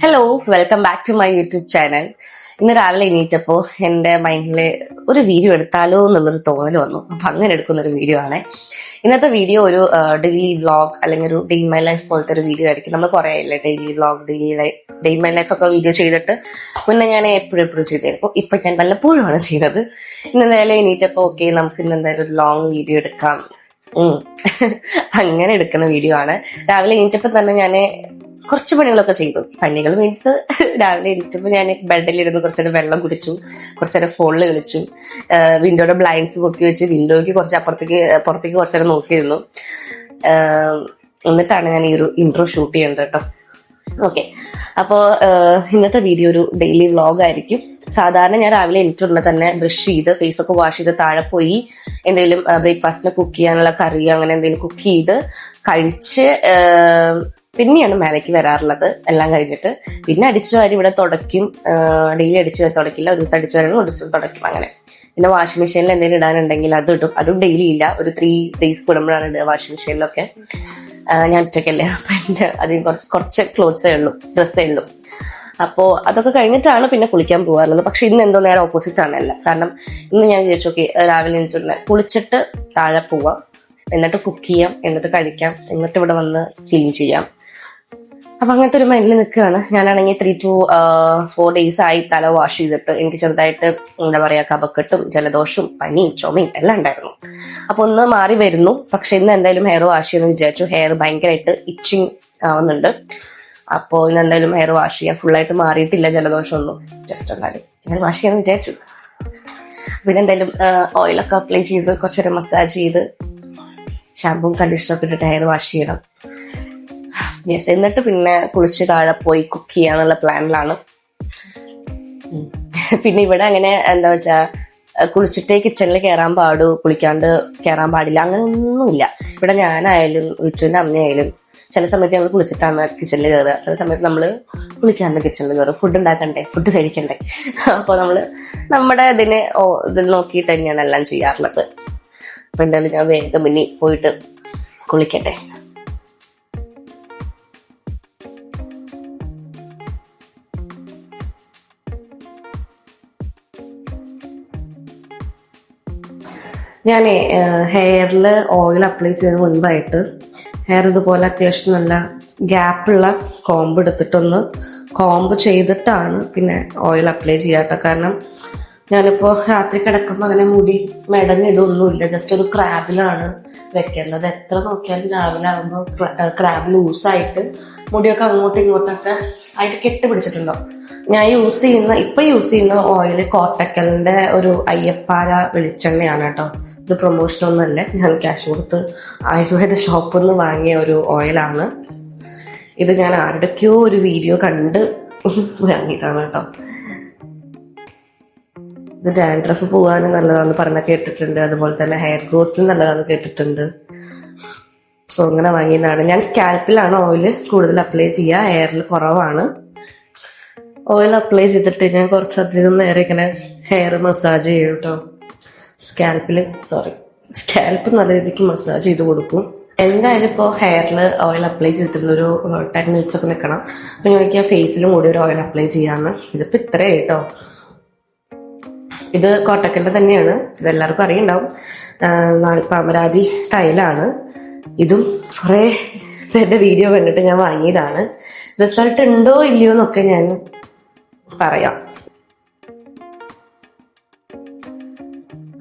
Hello, welcome back to my YouTube channel. ഇന്ന് രാവിലെ എണീറ്റപ്പോ എന്റെ മൈൻഡില് ഒരു വീഡിയോ എടുത്താലോ എന്നുള്ളൊരു തോന്നൽ വന്നു. അപ്പൊ അങ്ങനെ എടുക്കുന്ന ഒരു വീഡിയോ ആണ്. ഇന്നത്തെ വീഡിയോ ഒരു ഡെയിലി വ്ളോഗ് അല്ലെങ്കിൽ ഒരു ഡേ ഇൻ മൈ ലൈഫ് പോലത്തെ ഒരു വീഡിയോ ആയിരിക്കും. നമ്മൾ കുറേ ആയില്ലേ daily vlog, day in my life ഒക്കെ വീഡിയോ ചെയ്തിട്ട്. മുന്നേ ഞാൻ എപ്പോഴും ചെയ്തായിരുന്നു. ഇപ്പൊ ഞാൻ വല്ലപ്പോഴുമാണ് ചെയ്തത്. ഇന്ന് എന്തായാലും എണീറ്റപ്പോ ഓക്കെ, നമുക്ക് ഇന്ന് എന്തായാലും ഒരു ലോങ് വീഡിയോ എടുക്കാം. അങ്ങനെ എടുക്കുന്ന വീഡിയോ ആണ്. രാവിലെ എണീറ്റപ്പോ തന്നെ ഞാൻ കുറച്ച് പണികളൊക്കെ ചെയ്തു. പണികൾ മീൻസ് രാവിലെ എണീറ്റപ്പോൾ ഞാൻ ബെഡിലിരുന്ന് കുറച്ചേരം വെള്ളം കുടിച്ചു, കുറച്ചേരം ഫോണിൽ കളിച്ചു, വിൻഡോയുടെ ബ്ലൈൻഡ്സ് പൊക്കി വെച്ച് വിൻഡോയ്ക്ക് കുറച്ച് പുറത്തേക്ക് കുറച്ചേരം നോക്കിയിരുന്നു. എന്നിട്ടാണ് ഞാൻ ഈ ഒരു ഇൻട്രോ ഷൂട്ട് ചെയ്യുന്നത് കേട്ടോ. ഓക്കെ, അപ്പോൾ ഇന്നത്തെ വീഡിയോ ഒരു ഡെയിലി വ്ളോഗ് ആയിരിക്കും. സാധാരണ ഞാൻ രാവിലെ എണീറ്റുടനെ തന്നെ ബ്രഷ് ചെയ്ത് ഫേസൊക്കെ വാഷ് ചെയ്ത് താഴെ പോയി എന്തെങ്കിലും ബ്രേക്ക്ഫാസ്റ്റിന് കുക്ക് ചെയ്യാനുള്ള കറി അങ്ങനെ എന്തെങ്കിലും കുക്ക് ചെയ്ത് കഴിച്ച് പിന്നെയാണ് മേലേക്ക് വരാറുള്ളത്. എല്ലാം കഴിഞ്ഞിട്ട് പിന്നെ അടിച്ചു വാരി ഇവിടെ തുടയ്ക്കും. ഡെയിലി അടിച്ചു വാരി തുടക്കില്ല, ഒരു ദിവസം അടിച്ചു വരണം, ഒരു ദിവസം തുടയ്ക്കും. അങ്ങനെ പിന്നെ വാഷിംഗ് മെഷീനിൽ എന്തെങ്കിലും ഇടാനുണ്ടെങ്കിൽ അത് ഇടും. അതും ഡെയിലി ഇല്ല, ഒരു 3 days കൂടുമ്പോഴാണ് ഇടുക വാഷിംഗ് മെഷീനിലൊക്കെ. ഞാൻ ഒറ്റയ്ക്കല്ലേ, അപ്പൊ എൻ്റെ അതിന് കുറച്ച് ക്ലോത്ത്സേ ഉള്ളൂ, ഡ്രസ്സേ ഉള്ളൂ. അപ്പോൾ അതൊക്കെ കഴിഞ്ഞിട്ടാണ് പിന്നെ കുളിക്കാൻ പോകാറുള്ളത്. പക്ഷെ ഇന്ന് എന്തോ നേരെ ഓപ്പോസിറ്റ് ആണല്ല. കാരണം ഇന്ന് ഞാൻ വിചാരിച്ചു ഓക്കെ, രാവിലെ എണീറ്റിട്ടുണ്ടെങ്കിൽ കുളിച്ചിട്ട് താഴെ പോവാം, എന്നിട്ട് കുക്ക് ചെയ്യാം, എന്നിട്ട് കഴിക്കാം, എന്നിട്ട് ഇവിടെ വന്ന് ക്ലീൻ ചെയ്യാം. അപ്പൊ അങ്ങനത്തെ ഒരു മൈൻഡിൽ നിൽക്കുകയാണ്. ഞാനാണെങ്കിൽ 3 to 4 days ആയി തല വാഷ് ചെയ്തിട്ട്. എനിക്ക് ചെറുതായിട്ട് എന്താ പറയാ, കഫക്കെട്ടും ജലദോഷവും പനിയും ചുമയും എല്ലാം ഉണ്ടായിരുന്നു. അപ്പൊ ഒന്ന് മാറി വരുന്നു. പക്ഷെ ഇന്ന് എന്തായാലും ഹെയർ വാഷ് ചെയ്യുമെന്ന് വിചാരിച്ചു. ഹെയർ ഭയങ്കരമായിട്ട് ഇച്ചിങ് ആവുന്നുണ്ട്. അപ്പോൾ ഇന്ന് എന്തായാലും ഹെയർ വാഷ് ചെയ്യാം. ഫുള്ളായിട്ട് മാറിയിട്ടില്ല ജലദോഷം ഒന്നും, ജസ്റ്റ് എന്തായാലും ഞാൻ വാഷ് ചെയ്യാന്ന് വിചാരിച്ചു. പിന്നെ എന്തായാലും ഓയിലൊക്കെ അപ്ലൈ ചെയ്ത് കുറച്ചേരം മസാജ് ചെയ്ത് ഷാമ്പും കണ്ടീഷണറൊക്കെ ഇട്ടിട്ട് ഹെയർ വാഷ് ചെയ്യണം. യെസ്, എന്നിട്ട് പിന്നെ കുളിച്ച് താഴെ പോയി കുക്ക് ചെയ്യാന്നുള്ള പ്ലാനിലാണ്. പിന്നെ ഇവിടെ അങ്ങനെ എന്താ വെച്ചാ കുളിച്ചിട്ടേ കിച്ചണിൽ കയറാൻ പാടൂ, കുളിക്കാണ്ട് കയറാൻ പാടില്ല, അങ്ങനെ ഒന്നുമില്ല. ഇവിടെ ഞാനായാലും വിച്ചുവിന്റെ അമ്മയായാലും ചില സമയത്ത് ഞങ്ങൾ കുളിച്ചിട്ടാണ് കിച്ചണിൽ കയറുക, ചില സമയത്ത് നമ്മൾ കുളിക്കാണ്ട് കിച്ചണിൽ കയറും. ഫുഡ് ഉണ്ടാക്കണ്ടേ, ഫുഡ് കഴിക്കണ്ടേ. അപ്പോൾ നമ്മുടെ ഇതിൽ നോക്കിയിട്ട് തന്നെയാണ് എല്ലാം ചെയ്യാറുള്ളത്. അപ്പൊ എന്തായാലും ഞാൻ വേഗം ഇനി പോയിട്ട് കുളിക്കട്ടെ. ഞാൻ ഹെയറിൽ ഓയിൽ അപ്ലൈ ചെയ്തതിന് മുൻപായിട്ട് ഹെയർ ഇതുപോലെ അത്യാവശ്യം നല്ല ഗ്യാപ്പുള്ള കോംബ് എടുത്തിട്ടൊന്ന് കോംബ് ചെയ്തിട്ടാണ് പിന്നെ ഓയിൽ അപ്ലൈ ചെയ്യാട്ടോ. കാരണം ഞാനിപ്പോൾ രാത്രി കിടക്കുമ്പോൾ അങ്ങനെ മുടി മെടഞ്ഞിടൊന്നുമില്ല, ജസ്റ്റ് ഒരു ക്രാബിലാണ് വെക്കേണ്ടത്. എത്ര നോക്കിയാലും രാവിലെ ആകുമ്പോൾ ക്രാബ് ലൂസായിട്ട് മുടിയൊക്കെ അങ്ങോട്ടും ഇങ്ങോട്ടൊക്കെ ആയിട്ട് കെട്ടിപ്പിടിച്ചിട്ടുണ്ടാവും. ഞാൻ യൂസ് ചെയ്യുന്ന ഓയിൽ കോട്ടക്കലിന്റെ ഒരു അയ്യപ്പാര വെളിച്ചെണ്ണയാണ് കേട്ടോ. ഇത് പ്രൊമോഷനൊന്നുമല്ല, ഞാൻ ക്യാഷ് കൊടുത്ത് ആയുർവേദ ഷോപ്പിൽ നിന്ന് വാങ്ങിയ ഒരു ഓയിലാണ് ഇത്. ഞാൻ ആരുടെയൊക്കെയോ ഒരു വീഡിയോ കണ്ട് വാങ്ങിയതാണ് കേട്ടോ. ഇത് ഡാൻഡ്രഫ് പോകാനും നല്ലതാണെന്ന് പറഞ്ഞ കേട്ടിട്ടുണ്ട്, അതുപോലെ തന്നെ ഹെയർ ഗ്രോത്തിന് നല്ലതാണെന്ന് കേട്ടിട്ടുണ്ട്. സോ അങ്ങനെ വാങ്ങിയതാണ്. ഞാൻ സ്കാൽപ്പിലാണ് ഓയിൽ കൂടുതൽ അപ്ലൈ ചെയ്യുക, ഹെയറിൽ കുറവാണ്. ഓയിൽ അപ്ലൈ ചെയ്തിട്ട് ഞാൻ കുറച്ചധികം നേരം ഇങ്ങനെ ഹെയർ മസാജ് ചെയ്യും കേട്ടോ. സ്കാൽപ്പ് നല്ല രീതിക്ക് മസാജ് ചെയ്ത് കൊടുക്കും. എന്തായാലും ഇപ്പോൾ ഹെയറിൽ ഓയിൽ അപ്ലൈ ചെയ്തിട്ടുള്ള ഒരു 10 minutes ഒക്കെ നിൽക്കണം. അപ്പം നോക്കിയാൽ ഫേസിലും കൂടി ഒരു ഓയിൽ അപ്ലൈ ചെയ്യാന്ന്. ഇതിപ്പോൾ ഇത്രയേ കേട്ടോ. ഇത് കോട്ടക്കലിന്റെ തന്നെയാണ്, ഇതെല്ലാവർക്കും അറിയുണ്ടാവും. പാമരാതി തൈലാണ്. ഇതും കുറേ പേരുടെ വീഡിയോ കണ്ടിട്ട് ഞാൻ വാങ്ങിയതാണ്. റിസൾട്ട് ഉണ്ടോ ഇല്ലയോ എന്നൊക്കെ ഞാൻ പറയാം.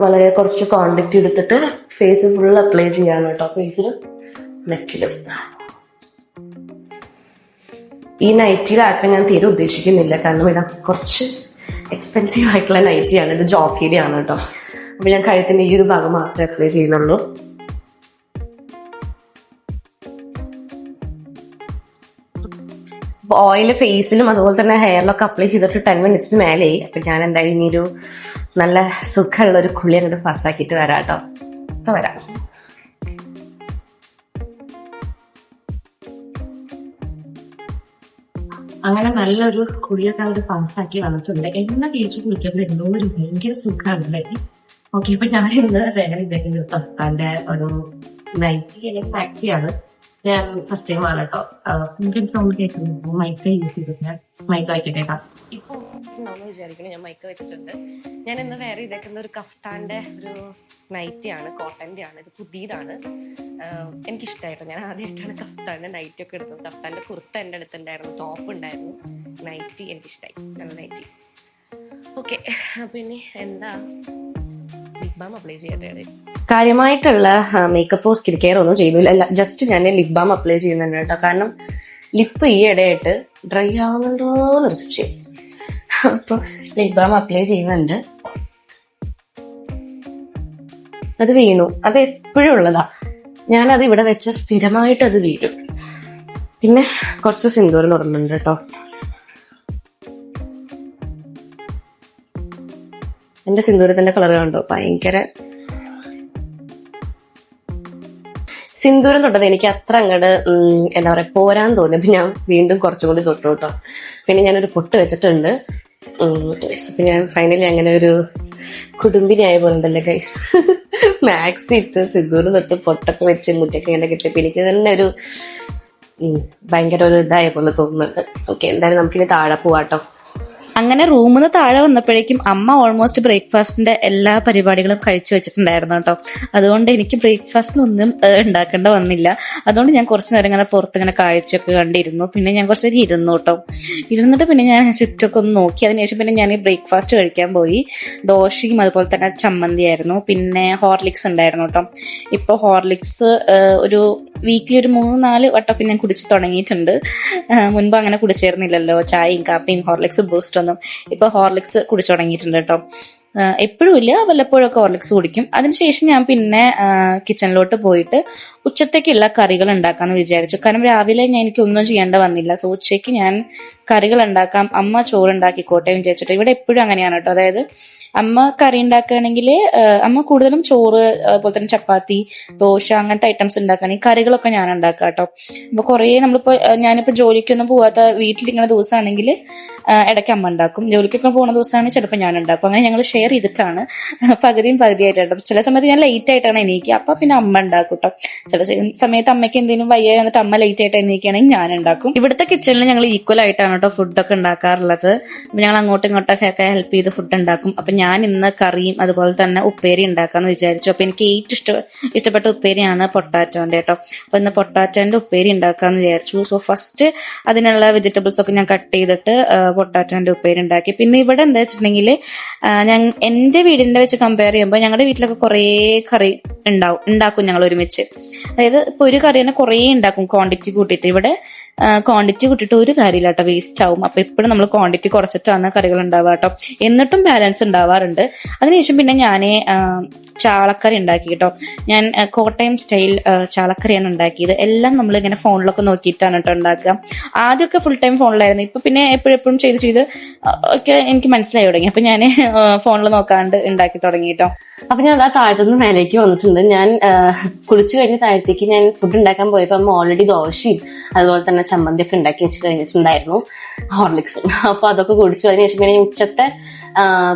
വളരെ കുറച്ച് ക്വാണ്ടിറ്റി എടുത്തിട്ട് ഫേസ് ഫുൾ അപ്ലൈ ചെയ്യാണ് കേട്ടോ, ഫേസിലും നെക്കിലും. ഈ നൈറ്റിയിലാക്കാൻ ഞാൻ തീരെ ഉദ്ദേശിക്കുന്നില്ല, കാരണം ഇത് കുറച്ച് എക്സ്പെൻസീവ് ആയിട്ടുള്ള നൈറ്റിയാണ്. ഇത് ജോക്കിയുടെ ആണ് കേട്ടോ. അപ്പൊ ഞാൻ കഴുത്തിന്റെ ഈ ഒരു ഭാഗം മാത്രമേ അപ്ലൈ ചെയ്യുന്നുള്ളൂ. ഓയിൽ ഫേസിലും അതുപോലെ തന്നെ ഹെയറിലൊക്കെ അപ്ലൈ ചെയ്തിട്ട് 10 minutes മേലെയായി. അപ്പൊ ഞാൻ എന്തായാലും ഇനി ഒരു നല്ല സുഖമുള്ള ഒരു കുളി അങ്ങോട്ട് പാസ്സാക്കിയിട്ട് വരാം കേട്ടോ. ഇപ്പൊ വരാം. അങ്ങനെ നല്ലൊരു കുളിയൊക്കെ അങ്ങോട്ട് പാസ്സാക്കി വന്നിട്ടുണ്ട്. എണ്ണ തേച്ച് കുളിക്കുമ്പോൾ എന്തോ ഒരു ഭയങ്കര സുഖമാണല്ലേ. ഓക്കെ, അപ്പൊ ഞാൻ ഇന്ന് വേറെ ഇതൊക്കെ തത്താന്റെ ഒരു നൈറ്റി അല്ലെങ്കിൽ ടാക്സിയാണ് ഞാൻ ഫസ്റ്റ് ടൈം ആണ് കേട്ടോ. സൗണ്ട് കേൾക്കുന്നു. മൈക്ക് യൂസ് ചെയ്തിട്ട് ഞാൻ മൈക്ക് വായിക്കട്ടേക്കാം. ഇപ്പൊ വിചാരിക്കണം ഞാൻ മൈക്ക് വെച്ചിട്ടുണ്ട്. ഞാൻ ഇന്ന് വേറെ ഇതേക്കുന്ന ഒരു കഫ്താന്റെ ഒരു നൈറ്റി ആണ്, കോട്ടന്റെ ആണ്. ഇത് പുതിയതാണ്, എനിക്കിഷ്ടമായിട്ടോ. ഞാൻ ആദ്യമായിട്ടാണ് കഫ്താന്റെ നൈറ്റി ഒക്കെ എടുത്തത്. കഫ്താന്റെ കുർത്ത എൻ്റെ അടുത്തുണ്ടായിരുന്നു, ടോപ്പ് ഉണ്ടായിരുന്നു, നൈറ്റി എനിക്കിഷ്ടമായി, നല്ല നൈറ്റി. ഓക്കെ, പിന്നെ എന്താ ലിപ് ബാം അപ്ലൈ ചെയ്യട്ടെ. കാര്യമായിട്ടുള്ള മേക്കപ്പോ സ്കിൻ കെയർ ഒന്നും ചെയ്യുന്നില്ല, ജസ്റ്റ് ഞാൻ ലിപ് ബാം അപ്ലൈ ചെയ്യുന്നുണ്ട് കേട്ടോ. കാരണം ലിപ്പ് ഈ ഇടയായിട്ട് ഡ്രൈ ആവുന്നുണ്ടോന്നൊരു സംശയം. അപ്പൊ ലിപ് ബാം അപ്ലൈ ചെയ്യുന്നുണ്ട്. അത് വീണു, അത് എപ്പോഴും ഉള്ളതാ. ഞാനത് ഇവിടെ വെച്ച സ്ഥിരമായിട്ട് അത് വീഴും. പിന്നെ കുറച്ച് സിന്ദൂരം തുടങ്ങുന്നുണ്ട് കേട്ടോ. എന്റെ സിന്ദൂരത്തിന്റെ കളർ കണ്ടോ, ഭയങ്കര സിന്ദൂരം തൊട്ടത് എനിക്ക് അത്ര അങ്ങോട്ട് എന്താ പറയാ പോരാൻ തോന്നി. അപ്പൊ ഞാൻ വീണ്ടും കുറച്ചും കൂടി തൊട്ടു കേട്ടോ. പിന്നെ ഞാനൊരു പൊട്ട് വെച്ചിട്ടുണ്ട്. അപ്പൊ ഞാൻ ഫൈനലി അങ്ങനെ ഒരു കുടുംബിനിയായ പോലെ ഉണ്ടല്ലേ ഗൈസ്. മാക്സി ഇട്ട് സിന്ദൂരം തൊട്ട് പൊട്ടൊക്കെ വെച്ച് മുറ്റൊക്കെ ഇങ്ങനെ കിട്ടിയപ്പോ എനിക്ക് തന്നെ ഒരു ഭയങ്കര ഒരു ഇതായ പോലെ തോന്നുന്നുണ്ട്. ഓക്കെ, എന്തായാലും നമുക്കിനി താഴെ പോവാട്ടോ. അങ്ങനെ റൂമിൽ നിന്ന് താഴെ വന്നപ്പോഴേക്കും അമ്മ ഓൾമോസ്റ്റ് ബ്രേക്ക്ഫാസ്റ്റിന്റെ എല്ലാ പരിപാടികളും കഴിച്ചു വെച്ചിട്ടുണ്ടായിരുന്നു കേട്ടോ. അതുകൊണ്ട് എനിക്ക് ബ്രേക്ക്ഫാസ്റ്റിനൊന്നും ഉണ്ടാക്കേണ്ട വന്നില്ല. അതുകൊണ്ട് ഞാൻ കുറച്ച് നേരം ഇങ്ങനെ പുറത്തിങ്ങനെ കാഴ്ചയൊക്കെ കണ്ടിരുന്നു. പിന്നെ ഞാൻ കുറച്ച് നേരം ഇരുന്നു കേട്ടോ. ഇരുന്നിട്ട് പിന്നെ ഞാൻ ചുറ്റൊക്കെ ഒന്ന് നോക്കി. അതിനുശേഷം പിന്നെ ഞാൻ ബ്രേക്ക്ഫാസ്റ്റ് കഴിക്കാൻ പോയി. ദോശയും അതുപോലെ തന്നെ ചമ്മന്തി ആയിരുന്നു. പിന്നെ ഹോർലിക്സ് ഉണ്ടായിരുന്നു കേട്ടോ. ഇപ്പൊ ഹോർലിക്സ് ഒരു വീക്കിലി ഒരു 3-4 വട്ടമൊക്കെ ഞാൻ കുടിച്ച് തുടങ്ങിയിട്ടുണ്ട്. മുൻപ് അങ്ങനെ കുടിച്ചേർന്നില്ലല്ലോ, ചായയും കാപ്പിയും ഹോർലിക്സ് ബൂസ്റ്റ് ഒന്നും. ഇപ്പൊ ഹോർലിക്സ് കുടിച്ചു തുടങ്ങിയിട്ടുണ്ട് കേട്ടോ. എപ്പോഴും ഇല്ല, വല്ലപ്പോഴൊക്കെ ഹോർലിക്സ് കുടിക്കും. അതിനുശേഷം ഞാൻ പിന്നെ കിച്ചണിലോട്ട് പോയിട്ട് ഉച്ചത്തേക്കുള്ള കറികൾ ഉണ്ടാക്കാന്ന് വിചാരിച്ചു. കാരണം രാവിലെ എനിക്കൊന്നും ചെയ്യേണ്ട വന്നില്ല. സോ ഉച്ചയ്ക്ക് ഞാൻ കറികൾ ഉണ്ടാക്കാം, അമ്മ ചോറുണ്ടാക്കിക്കോട്ടെ വിചാരിച്ചിട്ട്. ഇവിടെ എപ്പോഴും അങ്ങനെയാണ് കേട്ടോ. അതായത് അമ്മ കറി ഉണ്ടാക്കുകയാണെങ്കിൽ അമ്മ കൂടുതലും ചോറ്, അതുപോലെ തന്നെ ചപ്പാത്തി, ദോശ, അങ്ങനത്തെ ഐറ്റംസ് ഉണ്ടാക്കുകയാണെങ്കിൽ കറികളൊക്കെ ഞാൻ ഉണ്ടാക്കാം കേട്ടോ. അപ്പൊ കുറേ ഞാനിപ്പോ ജോലിക്കൊന്നും പോവാത്ത വീട്ടിലിരിക്കുന്ന ദിവസമാണെങ്കിൽ ഇടയ്ക്ക് അമ്മ ഉണ്ടാക്കും. ജോലിക്കൊക്കെ പോകുന്ന ദിവസമാണെങ്കിൽ ചിലപ്പോൾ ഞാൻ ഉണ്ടാക്കും. അങ്ങനെ ഞങ്ങൾ ഷെയർ ചെയ്തിട്ടാണ് പകുതിയും പകുതിയായിട്ടോ. ചില സമയത്ത് ഞാൻ ലേറ്റ് ആയിട്ടാണ് എണീക്കുക, അപ്പൊ പിന്നെ അമ്മ ഉണ്ടാക്കും കേട്ടോ. ചില സമയത്ത് അമ്മയ്ക്ക് എന്തെങ്കിലും വയ്യ വന്നിട്ട് അമ്മ ലേറ്റ് ആയിട്ട് എണീക്കുകയാണെങ്കിൽ ഞാൻ ഉണ്ടാക്കും. ഇവിടുത്തെ കിച്ചണിൽ ഞങ്ങൾ ഈക്വൽ ആയിട്ടാണ് കേട്ടോ ഫുഡൊക്കെ ഉണ്ടാക്കാറുള്ളത്. അപ്പൊ ഞങ്ങൾ അങ്ങോട്ടും ഇങ്ങോട്ടൊക്കെ ഹെൽപ്പ് ചെയ്ത് ഫുഡ് ഉണ്ടാക്കും. അപ്പൊ ഞാൻ ഇന്ന് കറിയും അതുപോലെ തന്നെ ഉപ്പേരി ഉണ്ടാക്കാന്ന് വിചാരിച്ചു. അപ്പൊ എനിക്ക് ഏറ്റവും ഇഷ്ടപ്പെട്ട ഉപ്പേരിയാണ് പൊട്ടാറ്റോന്റെ കേട്ടോ. അപ്പൊ ഇന്ന് പൊട്ടാറ്റോന്റെ ഉപ്പേരി ഉണ്ടാക്കാന്ന് വിചാരിച്ചു. സോ ഫസ്റ്റ് അതിനുള്ള വെജിറ്റബിൾസ് ഒക്കെ ഞാൻ കട്ട് ചെയ്തിട്ട് പൊട്ടാറ്റോന്റെ ഉപ്പേരി ഉണ്ടാക്കി. പിന്നെ ഇവിടെ എന്താ വെച്ചിട്ടുണ്ടെങ്കിൽ ഞാൻ എന്റെ വീടിന്റെ വെച്ച് കമ്പയർ ചെയ്യുമ്പോൾ ഞങ്ങളുടെ വീട്ടിലൊക്കെ കുറേ കറി ഉണ്ടാക്കും ഞങ്ങൾ ഒരുമിച്ച്. അതായത് ഇപ്പൊ ഒരു കറി തന്നെ കുറേ ഉണ്ടാക്കും ക്വാണ്ടിറ്റി കൂട്ടിയിട്ട്. ഇവിടെ ക്വാണ്ടിറ്റി കൂട്ടിയിട്ട് ഒരു കാര്യമില്ല കേട്ടോ, വേസ്റ്റ് ആവും. അപ്പൊ എപ്പോഴും നമ്മൾ ക്വാണ്ടിറ്റി കുറച്ചിട്ടാണ് കറികൾ ഉണ്ടാവുക കേട്ടോ. എന്നിട്ടും ബാലൻസ് ഉണ്ടാവാറുണ്ട്. അതിനുശേഷം പിന്നെ ഞാൻ ചാളക്കറി ഉണ്ടാക്കി കേട്ടോ. ഞാൻ കോട്ടയം സ്റ്റൈൽ ചാളക്കറിയാണ് ഉണ്ടാക്കിയത്. എല്ലാം നമ്മൾ ഇങ്ങനെ ഫോണിലൊക്കെ നോക്കിയിട്ടാണ് കേട്ടോ ഉണ്ടാക്കുക. ആദ്യമൊക്കെ ഫുൾ ടൈം ഫോണിലായിരുന്നു. ഇപ്പൊ പിന്നെ എപ്പോഴും ചെയ്ത് ഒക്കെ എനിക്ക് മനസ്സിലായി തുടങ്ങി. അപ്പൊ ഞാൻ ഫോണിൽ നോക്കാണ്ട് ഉണ്ടാക്കി തുടങ്ങി കേട്ടോ. അപ്പൊ ഞാൻ അതാ താഴത്തുനിന്ന് മേലേക്ക് വന്നിട്ടുണ്ട്. ഞാൻ കുളിച്ചു കഴിഞ്ഞ് താഴത്തേക്ക് ഞാൻ ഫുഡ് ഉണ്ടാക്കാൻ പോയപ്പോ അമ്മ ഓൾറെഡി ദോശയും അതുപോലെ തന്നെ ചമ്മന്തി ഒക്കെ ഉണ്ടാക്കി വെച്ച് കഴിഞ്ഞിട്ടുണ്ടായിരുന്നു, ഹോർലിക്സും. അപ്പൊ അതൊക്കെ കുടിച്ചു. അതിനുശേഷം പിന്നെ ഉച്ചത്തെ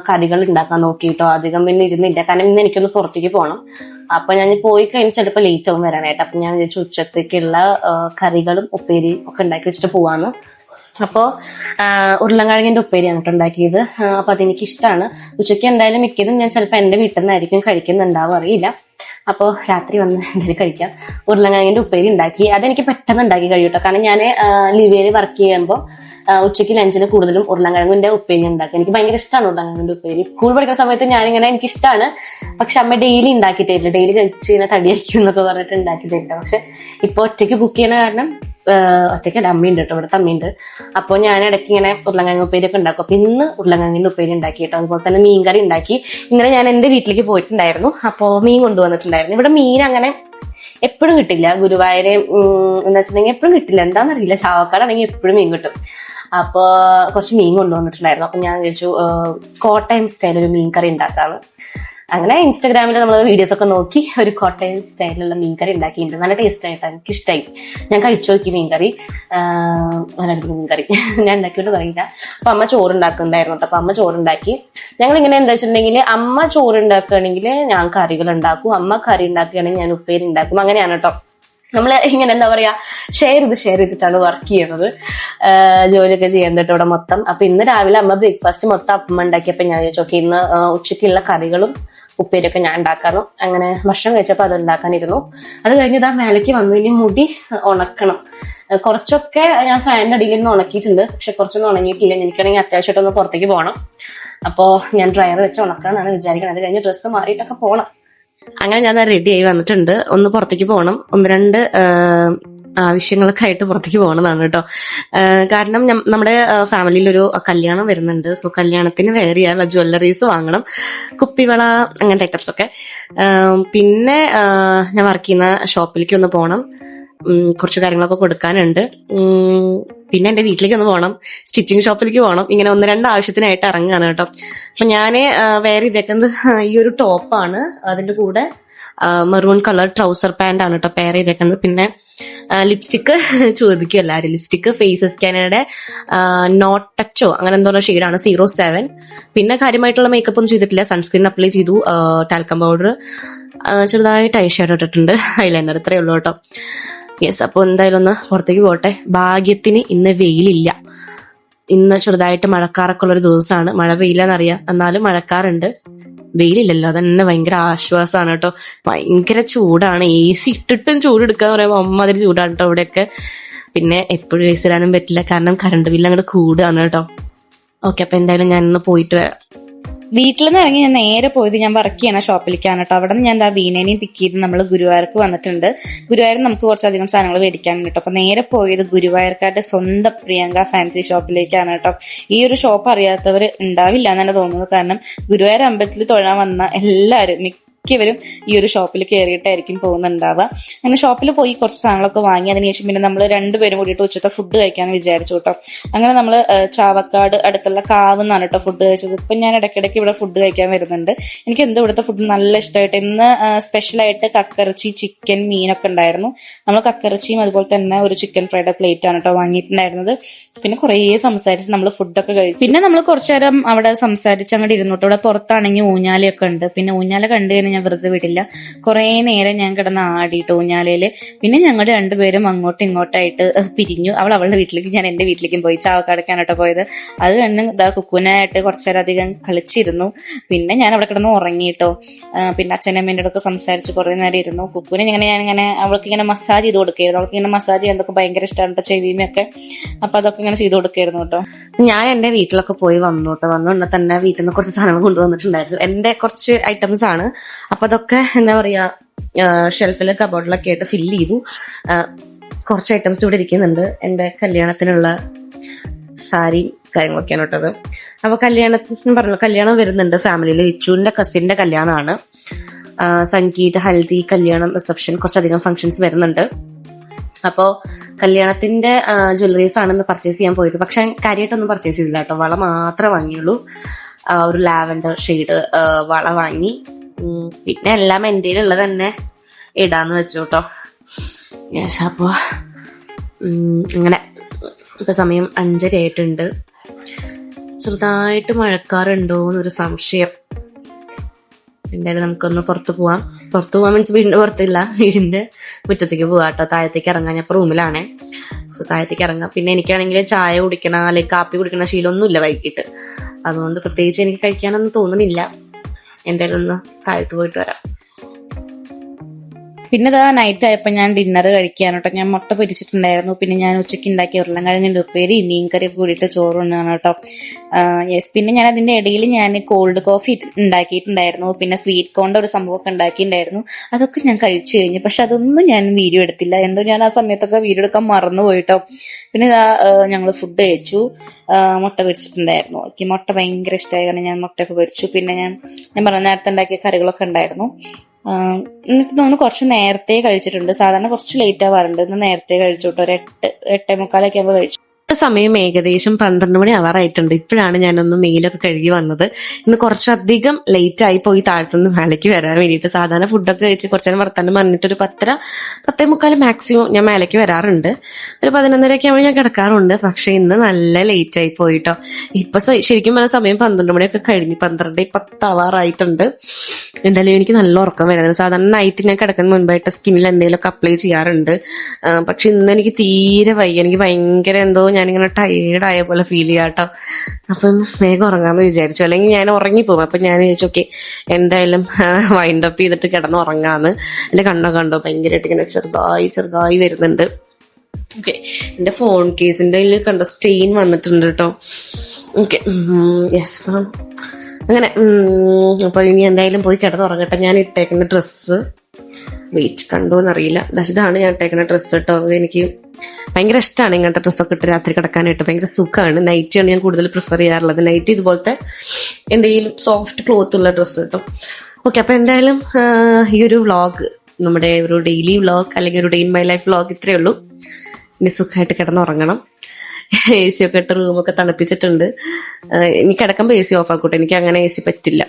കറികൾ ഉണ്ടാക്കാൻ നോക്കിയിട്ടോ. അധികം പിന്നെ ഇരുന്നില്ല, കാരണം ഇന്ന് എനിക്കൊന്ന് പുറത്തേക്ക് പോകണം. അപ്പൊ ഞാൻ പോയി കഴിഞ്ഞ് ചിലപ്പോൾ ലേറ്റ് ആവും വരാനായിട്ട്. അപ്പൊ ഞാൻ വിചാരിച്ചു ഉച്ചത്തേക്കുള്ള കറികളും ഉപ്പേരിയും ഒക്കെ ഉണ്ടാക്കി വെച്ചിട്ട് പോവാന്ന്. അപ്പോൾ ഉരുളൻകിഴങ്ങിന്റെ ഉപ്പേരിയാണ് കേട്ടോ ഉണ്ടാക്കിയത്. അപ്പൊ അതെനിക്ക് ഇഷ്ടമാണ്. ഉച്ചയ്ക്ക് എന്തായാലും മിക്കതും ഞാൻ ചിലപ്പോൾ എന്റെ വീട്ടിൽ നിന്നായിരിക്കും കഴിക്കുന്നുണ്ടാവും, അറിയില്ല. അപ്പോൾ രാത്രി വന്ന് എന്തായാലും കഴിക്കാം. ഉരുളൻകിഴങ്ങിന്റെ ഉപ്പേരി ഉണ്ടാക്കി. അതെനിക്ക് പെട്ടെന്ന് ഉണ്ടാക്കി കഴിയും കേട്ടോ. കാരണം ഞാൻ ലിവിയയിൽ വർക്ക് ചെയ്യുമ്പോൾ ഉച്ചയ്ക്ക് ലഞ്ചിന് കൂടുതലും ഉരുളൻകിഴങ്ങിന്റെ ഉപ്പേരി ഉണ്ടാക്കി. എനിക്ക് ഭയങ്കര ഇഷ്ടമാണ് ഉരുളൻകിഴങ്ങിന്റെ ഉപ്പേരി. സ്കൂൾ പഠിക്കുന്ന സമയത്ത് ഞാനിങ്ങനെ എനിക്കിഷ്ടമാണ്. പക്ഷെ അമ്മ ഡെയിലി ഉണ്ടാക്കി തരില്ല. ഡെയിലി കഴിച്ച് ഇങ്ങനെ തടിയായിരിക്കും എന്നൊക്കെ പറഞ്ഞിട്ട് ഉണ്ടാക്കി തരില്ല. പക്ഷെ ഇപ്പൊ ഒറ്റയ്ക്ക് കുക്ക് ചെയ്യുന്ന കാരണം ഒറ്റയ്ക്കല്ല, അമ്മയുണ്ട് കേട്ടോ, ഇവിടുത്തെ അമ്മയുണ്ട്. അപ്പോൾ ഞാൻ ഇടയ്ക്ക് ഇങ്ങനെ ഉരുളൻകിഴങ്ങ് ഉപ്പേരി ഒക്കെ ഉണ്ടാക്കും. അപ്പൊ ഇന്ന് ഉരുളൻകിഴങ്ങിന്റെ ഉപ്പേരി ഉണ്ടാക്കി കേട്ടോ. അതുപോലെ തന്നെ മീൻകറി ഉണ്ടാക്കി. ഇങ്ങനെ ഞാൻ എന്റെ വീട്ടിലേക്ക് പോയിട്ടുണ്ടായിരുന്നു. അപ്പോൾ മീൻ കൊണ്ടുവന്നിട്ടുണ്ടായിരുന്നു. ഇവിടെ മീൻ അങ്ങനെ എപ്പോഴും കിട്ടില്ല. ഗുരുവായൂര് എന്ന് വെച്ചിട്ടുണ്ടെങ്കിൽ എപ്പോഴും കിട്ടില്ല, എന്താണെന്നറിയില്ല. ചാവക്കാടാണെങ്കിൽ എപ്പോഴും മീൻ കിട്ടും. അപ്പോൾ കുറച്ച് മീൻ കൊണ്ടുവന്നിട്ടുണ്ടായിരുന്നു. അപ്പൊ ഞാൻ വിചാരിച്ചു കോട്ടയം സ്റ്റൈൽ ഒരു മീൻ കറി ഉണ്ടാക്കാണ്. അങ്ങനെ ഇൻസ്റ്റാഗ്രാമിൽ നമ്മൾ വീഡിയോസ് ഒക്കെ നോക്കി ഒരു കോട്ടയം സ്റ്റൈലിലുള്ള മീൻകറി ഉണ്ടാക്കിയിട്ടുണ്ട്. നല്ല ടേസ്റ്റ് ആയിട്ടാണ്, എനിക്ക് ഇഷ്ടമായി. ഞാൻ കഴിച്ചു നോക്കി മീൻകറി, നല്ല അടിപൊളി മീൻകറി. ഞാൻ ഉണ്ടാക്കിയിട്ട് പറയില്ല. അപ്പൊ അമ്മ ചോറുണ്ടാക്കുന്നുണ്ടായിരുന്നു കേട്ടോ. അപ്പൊ അമ്മ ചോറുണ്ടാക്കി. ഞങ്ങൾ ഇങ്ങനെ എന്താ വെച്ചിട്ടുണ്ടെങ്കിൽ അമ്മ ചോറുണ്ടാക്കുകയാണെങ്കിൽ ഞാൻ കറികൾ ഉണ്ടാക്കും, അമ്മ കറി ഉണ്ടാക്കുകയാണെങ്കിൽ ഞാൻ ഉപ്പേരി ഉണ്ടാക്കും, അങ്ങനെയാണ് കേട്ടോ. നമ്മള് ഇങ്ങനെ എന്താ പറയാ ഷെയർ ചെയ്തിട്ടാണ് വർക്ക് ചെയ്യുന്നത്, ജോലിയൊക്കെ ചെയ്യുന്നുണ്ട് ഇവിടെ മൊത്തം. അപ്പൊ ഇന്ന് രാവിലെ അമ്മ ബ്രേക്ക്ഫാസ്റ്റ് മൊത്തം അപ്പം ഉണ്ടാക്കിയപ്പോ ഞാൻ ചോദിച്ചു ഇന്ന് ഉച്ചയ്ക്കുള്ള കറികളും ഉപ്പേരിയൊക്കെ ഞാൻ ഉണ്ടാക്കാനും. അങ്ങനെ ഭക്ഷണം കഴിച്ചപ്പോൾ അത് ഉണ്ടാക്കാനിരുന്നു. അത് കഴിഞ്ഞ് ഇതാ മേലേക്ക് വന്നു. ഇനി മുടി ഉണക്കണം. കുറച്ചൊക്കെ ഞാൻ ഫാനിന്റെ അടിയിൽ നിന്ന് ഉണക്കിയിട്ടുണ്ട്, പക്ഷെ കുറച്ചൊന്നും ഉണങ്ങിയിട്ടില്ല. എനിക്കാണെങ്കിൽ അത്യാവശ്യമായിട്ടൊന്ന് പുറത്തേക്ക് പോകണം. അപ്പോ ഞാൻ ഡ്രയർ വെച്ച് ഉണക്കാന്നാണ് വിചാരിക്കുന്നത്. അത് കഴിഞ്ഞ് ഡ്രസ്സ് മാറിയിട്ടൊക്കെ പോകണം. അങ്ങനെ ഞാൻ റെഡി ആയി വന്നിട്ടുണ്ട്. ഒന്ന് പുറത്തേക്ക് പോകണം, 1-2 ആവശ്യങ്ങളൊക്കെ ആയിട്ട് പുറത്തേക്ക് പോകണമെന്നാണ് കേട്ടോ. കാരണം നമ്മുടെ ഫാമിലിയിൽ ഒരു കല്യാണം വരുന്നുണ്ട്. സോ കല്യാണത്തിന് വെയർ ചെയ്യാനുള്ള ജ്വല്ലറീസ് വാങ്ങണം, കുപ്പിവള അങ്ങനത്തെ ഐറ്റംസ് ഒക്കെ. പിന്നെ ഞാൻ വർക്ക് ചെയ്യുന്ന ഷോപ്പിലേക്ക് ഒന്ന് പോകണം, കുറച്ച് കാര്യങ്ങളൊക്കെ കൊടുക്കാനുണ്ട്. പിന്നെ എന്റെ വീട്ടിലേക്ക് ഒന്ന് പോകണം, സ്റ്റിച്ചിങ് ഷോപ്പിലേക്ക് പോകണം. ഇങ്ങനെ 1-2 ആവശ്യത്തിനായിട്ട് ഇറങ്ങുകയാണ് കേട്ടോ. അപ്പൊ ഞാന് വേറെ ഇതേക്കുന്നത് ഈ ഒരു ടോപ്പാണ്, അതിന്റെ കൂടെ മെറൂൺ കളർ ട്രൗസർ പാന്റ് ആണ് കേട്ടോ പെയർ ചെയ്തേക്കുന്നത്. പിന്നെ ലിപ്സ്റ്റിക്ക് ചോദിക്കും എല്ലാവരും. ലിപ്സ്റ്റിക്ക് ഫേസ് സ്കാനയുടെ നോട്ട് ടച്ചോ അങ്ങനെ എന്തോ ഷെയ്ഡാണ് 07. പിന്നെ കാര്യമായിട്ടുള്ള മേക്കപ്പ് ഒന്നും ചെയ്തിട്ടില്ല. സൺസ്ക്രീൻ അപ്ലൈ ചെയ്തു, ടാൽക്കം പൗഡർ, ചെറുതായിട്ട് ഐ ഷാഡോ ഇട്ടിട്ടുണ്ട്, ഐലൈനർ, ഇത്രയേ ഉള്ളൂ കേട്ടോ. യെസ്, അപ്പോൾ എന്തായാലും ഒന്ന് പുറത്തേക്ക് പോട്ടെ. ഭാഗ്യത്തിന് ഇന്ന് വെയിലില്ല. ഇന്ന് ചെറുതായിട്ട് മഴക്കാറൊക്കെ ഉള്ളൊരു ദിവസമാണ്. മഴ പെയ്യില്ലെന്നറിയാം, എന്നാലും മഴക്കാറുണ്ട്, വെയിലില്ലല്ലോ. അതന്നെ ഭയങ്കര ആശ്വാസമാണ് കേട്ടോ. ഭയങ്കര ചൂടാണ്, AC ഇട്ടിട്ടും ചൂടെടുക്കാന്ന് പറയുമ്പോൾ അമ്മാതിരി ചൂടാണ് കേട്ടോ ഇവിടെയൊക്കെ. പിന്നെ എപ്പോഴും AC ഇടാനും പറ്റില്ല, കാരണം കറണ്ട് ബില്ല് അങ്ങോട്ട് കൂടുകയാണ് കേട്ടോ. ഓക്കെ, അപ്പൊ എന്തായാലും ഞാനൊന്ന് പോയിട്ട് വരാം. വീട്ടിൽ നിന്ന് ഇറങ്ങി ഞാൻ നേരെ പോയത് ഞാൻ വർക്ക് ചെയ്യണ ഷോപ്പിലേക്കാണ് കേട്ടോ. അവിടെ നിന്ന് ഞാൻ എന്താ വീണേനെയും പിക്ക് ചെയ്ത് നമ്മൾ ഗുരുവായൂർക്ക് വന്നിട്ടുണ്ട്. ഗുരുവായൂർ നമുക്ക് കുറച്ചധികം സാധനങ്ങൾ മേടിക്കാനുണ്ട് കേട്ടോ. അപ്പൊ നേരെ പോയത് ഗുരുവായൂർക്കാരുടെ സ്വന്തം പ്രിയങ്ക ഫാൻസി ഷോപ്പിലേക്കാണ് കേട്ടോ. ഈ ഒരു ഷോപ്പ് അറിയാത്തവർ ഉണ്ടാവില്ല എന്നാണ് തോന്നുന്നത്. കാരണം ഗുരുവായൂർ അമ്പലത്തിൽ തൊഴാൻ വന്ന എല്ലാവരും മിക്കവരും ഈ ഒരു ഷോപ്പിൽ കയറിയിട്ടായിരിക്കും പോകുന്നുണ്ടാവുക. അങ്ങനെ ഷോപ്പിൽ പോയി കുറച്ച് സാധനങ്ങളൊക്കെ വാങ്ങി. അതിനുശേഷം പിന്നെ നമ്മൾ രണ്ടുപേരും കൂടിയിട്ട് ഉച്ചത്തെ ഫുഡ് കഴിക്കാന്ന് വിചാരിച്ചു കേട്ടോ. അങ്ങനെ നമ്മൾ ചാവക്കാട് അടുത്തുള്ള കാവ് എന്നാണ് കേട്ടോ ഫുഡ് കഴിച്ചത്. ഇപ്പം ഞാൻ ഇടയ്ക്കിടയ്ക്ക് ഇവിടെ ഫുഡ് കഴിക്കാൻ വരുന്നുണ്ട്. എനിക്ക് എന്തോ ഇവിടുത്തെ ഫുഡ് നല്ല ഇഷ്ടമായിട്ട്. ഇന്ന് സ്പെഷ്യലായിട്ട് കക്കറച്ചി, ചിക്കൻ, മീനൊക്കെ ഉണ്ടായിരുന്നു. നമ്മൾ കക്കറച്ചിയും അതുപോലെ തന്നെ ഒരു ചിക്കൻ ഫ്രൈഡ് പ്ലേറ്റ് ആണ് കേട്ടോ വാങ്ങിയിട്ടുണ്ടായിരുന്നത്. പിന്നെ കുറേ സംസാരിച്ച് നമ്മൾ ഫുഡൊക്കെ കഴിച്ചു. പിന്നെ നമ്മൾ കുറച്ചു നേരം അവിടെ സംസാരിച്ച് അങ്ങോട്ട് ഇരുന്നോട്ടോ. ഇവിടെ പുറത്താണെങ്കിൽ ഊഞ്ഞാലയൊക്കെ ഉണ്ട്. പിന്നെ ഊഞ്ഞാല കണ്ടു കഴിഞ്ഞാൽ ഞാൻ വെറുതെ വിടില്ല, കുറേ നേരം ഞാൻ കിടന്ന് ആടിയിട്ട് ഊഞ്ഞാലയില്. പിന്നെ ഞങ്ങൾ രണ്ടുപേരും അങ്ങോട്ടും ഇങ്ങോട്ടായിട്ട് പിരിഞ്ഞു. അവൾ അവളുടെ വീട്ടിലേക്കും ഞാൻ എന്റെ വീട്ടിലേക്കും പോയി. ചാവക്കാടക്കാനാട്ടോ പോയത്. അത് തന്നെ ഇതാ കുക്കുനായിട്ട് കുറച്ചേരധികം കളിച്ചിരുന്നു. പിന്നെ ഞാൻ അവിടെ കിടന്ന് ഉറങ്ങിയിട്ടോ. പിന്നെ അച്ഛനമ്മേൻ്റെ അടുത്ത് സംസാരിച്ച് കുറേ നേരം ഇരുന്നു. കുക്കുനെ ഞാനിങ്ങനെ അവൾക്ക് ഇങ്ങനെ മസാജ് ചെയ്ത് കൊടുക്കുകയായിരുന്നു. അവൾക്ക് ഇങ്ങനെ മസാജ് ചെയ്യാൻ ഭയങ്കര ഇഷ്ടമാണ് കേട്ടോ, ചെവിയുമൊക്കെ. അപ്പൊ അതൊക്കെ ഇങ്ങനെ ചെയ്ത് കൊടുക്കുകയായിരുന്നു കേട്ടോ. ഞാൻ എന്റെ വീട്ടിലൊക്കെ പോയി വന്നു കേട്ടോ. വന്നുകൊണ്ട് തന്നെ വീട്ടിൽ നിന്ന് കുറച്ച് സാധനങ്ങൾ കൊണ്ടുവന്നിട്ടുണ്ടായിരുന്നു. എന്റെ കുറച്ച് ഐറ്റംസ് ആണ്. അപ്പൊ അതൊക്കെ എന്താ പറയാ ഷെൽഫില് കബോർഡിലൊക്കെ ആയിട്ട് ഫില്ല് ചെയ്തു. കുറച്ച് ഐറ്റംസ് ഇവിടെ ഇരിക്കുന്നുണ്ട്. എന്റെ കല്യാണത്തിനുള്ള സാരി കാര്യങ്ങളൊക്കെയാണ് കേട്ടത്. അപ്പൊ കല്യാണത്തിന് പറഞ്ഞു, കല്യാണം വരുന്നുണ്ട് ഫാമിലിയിൽ. ഇച്ചുവിന്റെ കസിന്റെ കല്യാണമാണ്. സംഗീത, ഹൽദി, കല്യാണം, റിസപ്ഷൻ, കുറച്ചധികം ഫംഗ്ഷൻസ് വരുന്നുണ്ട്. അപ്പോൾ കല്യാണത്തിന്റെ ജ്വല്ലറീസ് ആണെന്ന് പർച്ചേസ് ചെയ്യാൻ പോയത്. പക്ഷെ കാര്യമായിട്ടൊന്നും പർച്ചേസ് ചെയ്തില്ല കേട്ടോ. വള മാത്രമേ വാങ്ങിയുള്ളൂ. ഒരു ലാവൻഡർ ഷെയ്ഡ് വള വാങ്ങി. പിന്നെ എല്ലാം എൻ്റെ ഉള്ളത് തന്നെ ഇടാന്ന് വെച്ചു കേട്ടോ. യെസ്, അപ്പോ അങ്ങനെ ഇപ്പൊ സമയം 5:30 ആയിട്ടുണ്ട്. ചെറുതായിട്ട് മഴക്കാറുണ്ടോ എന്നൊരു സംശയം. എന്തായാലും നമുക്കൊന്ന് പുറത്ത് പോവാം. പുറത്ത് പോവാൻ മീൻസ് വീടിന്റെ പുറത്തില്ല, വീടിന്റെ മുറ്റത്തേക്ക് പോവാം കേട്ടോ. താഴത്തേക്ക് ഇറങ്ങാൻ, ഞാൻ റൂമിലാണേ. സോ താഴത്തേക്ക് ഇറങ്ങാം. പിന്നെ എനിക്കാണെങ്കിൽ ചായ കുടിക്കണ അല്ലെങ്കിൽ കാപ്പി കുടിക്കണ ശീലമൊന്നുമില്ല വൈകിട്ട്. അതുകൊണ്ട് പ്രത്യേകിച്ച് എനിക്ക് കഴിക്കാനൊന്നും തോന്നുന്നില്ല. എന്തായാലും ഒന്ന് താഴത്ത് പോയിട്ട് വരാം. പിന്നെ ഇതാ നൈറ്റ് ആയപ്പോൾ ഞാൻ ഡിന്നർ കഴിക്കാൻ കേട്ടോ. ഞാൻ മുട്ട പൊരിച്ചിട്ടുണ്ടായിരുന്നു. പിന്നെ ഞാൻ ഉച്ചയ്ക്ക് ഉണ്ടാക്കിയ ഉരുളൻകിഴങ്ങിന്റെ ഉപ്പേരി, മീൻകറി കൂടിയിട്ട് ചോറുണ്ടാണ് കേട്ടോ. യെസ്, പിന്നെ ഞാൻ അതിന്റെ ഇടയിൽ ഞാൻ കോൾഡ് കോഫി ഉണ്ടാക്കിയിട്ടുണ്ടായിരുന്നു. പിന്നെ സ്വീറ്റ് കോണിന്റെ ഒരു സംഭവമൊക്കെ ഉണ്ടാക്കിയിട്ടുണ്ടായിരുന്നു. അതൊക്കെ ഞാൻ കഴിച്ചു കഴിഞ്ഞു. പക്ഷെ അതൊന്നും ഞാൻ വീഡിയോ എടുത്തില്ല. എന്തോ ഞാൻ ആ സമയത്തൊക്കെ വീഡിയോ എടുക്കാൻ മറന്നു പോയിട്ടോ. പിന്നെ ഇതാ ഞങ്ങൾ ഫുഡ് കഴിച്ചു. മുട്ട പൊരിച്ചിട്ടുണ്ടായിരുന്നു. എനിക്ക് മുട്ട ഭയങ്കര ഇഷ്ടമായി, കാരണം ഞാൻ മുട്ടയൊക്കെ പൊരിച്ചു. പിന്നെ ഞാൻ പറഞ്ഞ നേരത്തെ ഉണ്ടാക്കിയ കറികളൊക്കെ ഉണ്ടായിരുന്നു. എനിക്ക് തോന്നുന്നു കുറച്ച് നേരത്തെ കഴിച്ചിട്ടുണ്ട്. സാധാരണ കുറച്ച് ലേറ്റ് ആവാറുണ്ട്. ഇന്ന് നേരത്തെ കഴിച്ചു കേട്ടോ. ഒരു 8:45 ആകുമ്പോൾ കഴിച്ചു. സമയം ഏകദേശം 12 മണി ആവാറായിട്ടുണ്ട്. ഇപ്പോഴാണ് ഞാനൊന്ന് മെയിലൊക്കെ കഴുകി വന്നത്. ഇന്ന് കുറച്ചധികം ലേറ്റ് ആയി പോയി താഴത്തുനിന്ന് മേലേക്ക് വരാൻ വേണ്ടിയിട്ട്. സാധാരണ ഫുഡൊക്കെ കഴിച്ച് കുറച്ച് നേരം വർത്താനം പറഞ്ഞിട്ട് ഒരു 10:30, 10:45 മാക്സിമം ഞാൻ മേലേക്ക് വരാറുണ്ട്. ഒരു 11:30 ആവുമ്പോൾ ഞാൻ കിടക്കാറുണ്ട്. പക്ഷെ ഇന്ന് നല്ല ലേറ്റ് ആയി പോയിട്ടോ. ഇപ്പൊ ശരിക്കും പറഞ്ഞ സമയം 12 മണിയൊക്കെ കഴിഞ്ഞ് 12:10 ആവാറായിട്ടുണ്ട്. എന്തായാലും എനിക്ക് നല്ല ഉറക്കം വരുന്നത്. സാധാരണ നൈറ്റ് ഞാൻ കിടക്കുന്ന മുൻപായിട്ട് സ്കിന്നിൽ എന്തെങ്കിലുമൊക്കെ അപ്ലൈ ചെയ്യാറുണ്ട്. പക്ഷെ ഇന്ന് എനിക്ക് തീരെ വയ്യ. എനിക്ക് ഭയങ്കര എന്തോ ഞാനിങ്ങനെ ടയേർഡായ പോലെ ഫീൽ ചെയ്യാട്ടോ. അപ്പം വേഗം ഉറങ്ങാമെന്ന് വിചാരിച്ചു. അല്ലെങ്കിൽ ഞാൻ ഉറങ്ങിപ്പോകും. അപ്പം ഞാൻ വിചാരിച്ചു ഓക്കെ എന്തായാലും വൈൻഡ് അപ്പ് ചെയ്തിട്ട് കിടന്ന് ഉറങ്ങാന്ന്. എൻ്റെ കണ്ടോ ഭയങ്കരമായിട്ട് ഇങ്ങനെ ചെറുതായി വരുന്നുണ്ട്. ഓക്കെ, എൻ്റെ ഫോൺ കേസിൻ്റെ കണ്ടോ സ്റ്റെയിൻ വന്നിട്ടുണ്ട് കേട്ടോ. ഓക്കെ, യെസ്, അങ്ങനെ. അപ്പോൾ ഇനി എന്തായാലും പോയി കിടന്നുറങ്ങട്ടെ. ഞാൻ ഇട്ടേക്കുന്ന ഡ്രസ്സ് വെയിറ്റ് കണ്ടോന്നറിയില്ല. ഇതാണ് ഞാൻ ഇട്ടേക്കുന്ന ഡ്രസ്സ് കേട്ടോ. എനിക്ക് ഭയങ്കര ഇഷ്ടമാണ് ഇങ്ങനത്തെ ഡ്രസ്സൊക്കെ ഇട്ട് രാത്രി കിടക്കാനായിട്ട്. ഭയങ്കര സുഖമാണ്. നൈറ്റിയാണ് ഞാൻ കൂടുതൽ പ്രിഫർ ചെയ്യാറുള്ളത്. നൈറ്റ് ഇതുപോലത്തെ എന്തെങ്കിലും സോഫ്റ്റ് ക്ലോത്ത് ഉള്ള ഡ്രസ്സ് കേട്ടോ. ഓക്കെ, അപ്പോൾ എന്തായാലും ഈ ഒരു വ്ളോഗ്, നമ്മുടെ ഒരു ഡെയിലി വ്ളോഗ് അല്ലെങ്കിൽ ഒരു day in my life vlog ഇത്രയേ ഉള്ളൂ. ഇനി സുഖമായിട്ട് കിടന്നുറങ്ങണം. AC ഒക്കെ ഇട്ട് റൂമൊക്കെ തണുപ്പിച്ചിട്ടുണ്ട്. ഇനി കിടക്കുമ്പോൾ AC ഓഫ് ആക്കൂട്ടെ. എനിക്ക് അങ്ങനെ AC പറ്റില്ല.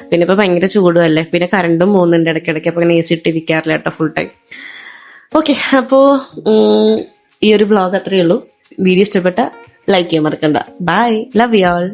പിന്നെ ഇപ്പൊ ഭയങ്കര ചൂടും അല്ലേ. പിന്നെ കറണ്ടും പോകുന്നുണ്ട് ഇടയ്ക്കിടയ്ക്ക്. അപ്പൊ അങ്ങനെ AC ഇട്ടിരിക്കാറില്ല കേട്ടോ ഫുൾ ടൈം. ഓക്കെ, അപ്പോ ഈ ഒരു വ്ളോഗ് അത്രയേ ഉള്ളൂ. വീഡിയോ ഇഷ്ടപ്പെട്ട ലൈക്ക് ചെയ്യാൻ മറക്കണ്ട. Bye, love you all.